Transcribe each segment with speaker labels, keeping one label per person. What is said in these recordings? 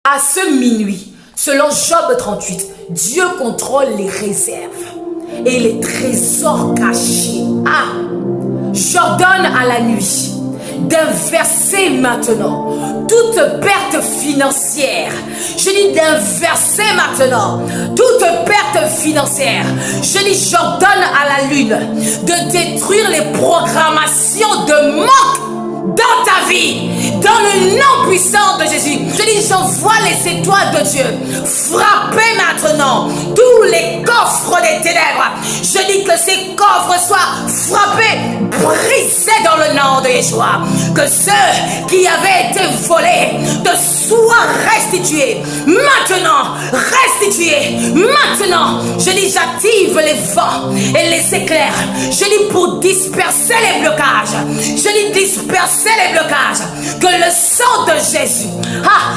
Speaker 1: À ce minuit, selon Job 38, Dieu contrôle les réserves et les trésors cachés. J'ordonne à la nuit d'inverser maintenant toute perte financière. Je dis d'inverser maintenant toute perte financière. Je dis j'ordonne à la lune de détruire les programmations de manque dans ta vie, dans le nom puissant de Jésus. Je dis, j'envoie les étoiles de Dieu frapper maintenant tous les coffres des ténèbres. Je dis que ces coffres soient frappés, brisés dans le nom de Yeshua. Que ceux qui avaient été volés te soient restitués. Maintenant, restitués. Maintenant, je dis, j'active les vents et les éclairs. Je dis pour disperser les blocages. Je dis disperser les blocages, que le sang de Jésus,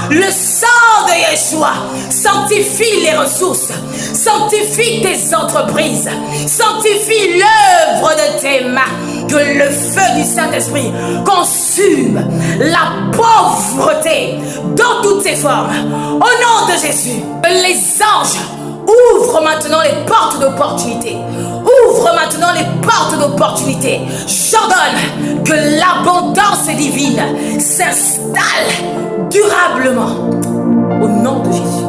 Speaker 1: le sang de Yeshua, sanctifie les ressources, sanctifie tes entreprises, sanctifie l'œuvre de tes mains, que le feu du Saint-Esprit consume la pauvreté dans toutes ses formes. Au nom de Jésus, les anges ouvrent maintenant les portes d'opportunité. Ouvre maintenant les portes d'opportunité. J'ordonne que l'abondance divine s'installe durablement. Au nom de Jésus.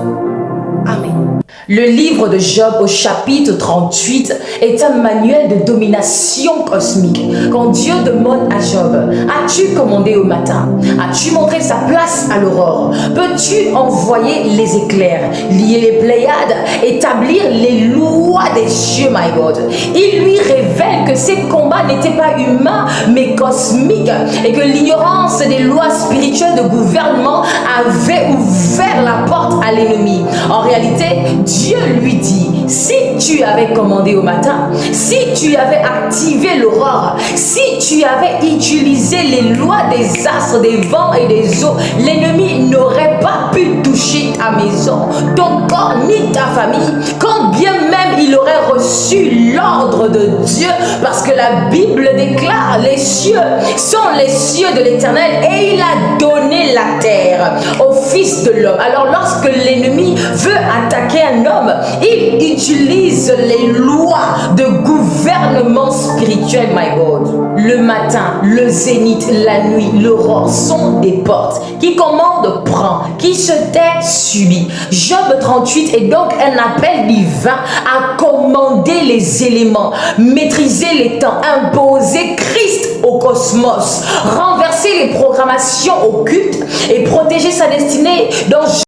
Speaker 1: Amen. Le livre de Job au chapitre 38 est un manuel de domination cosmique. Quand Dieu demande à Job, as-tu commandé au matin? As-tu montré sa place à l'aurore? Peux-tu envoyer les éclairs, lier les Pléiades, établir les lois des cieux, my God? Il lui révèle que ces combats n'étaient pas humains, mais cosmiques, et que l'ignorance des lois spirituelles de gouvernement avait ouvert la porte à l'ennemi. En réalité, Dieu lui dit, si tu avais commandé au matin, si tu avais activé l'aurore, si tu avais utilisé les lois des astres, des vents et des eaux, l'ennemi n'aurait pas pu toucher ta maison, ton corps ni ta famille, quand bien même il aurait reçu l'ordre de Dieu, parce que la Bible déclare, les cieux sont les cieux de l'Éternel et il a donné la terre au Fils de l'homme. Alors lorsque l'ennemi veut attaquer un homme, il utilise les lois de gouvernement spirituel, my God. Le matin, le zénith, la nuit, l'aurore sont des portes. Qui commande, prend. Qui se tait, subit. Job 38 est donc un appel divin à commander les éléments, maîtriser les temps, imposer Christ au cosmos, renverser les programmations occultes et protéger sa destinée dans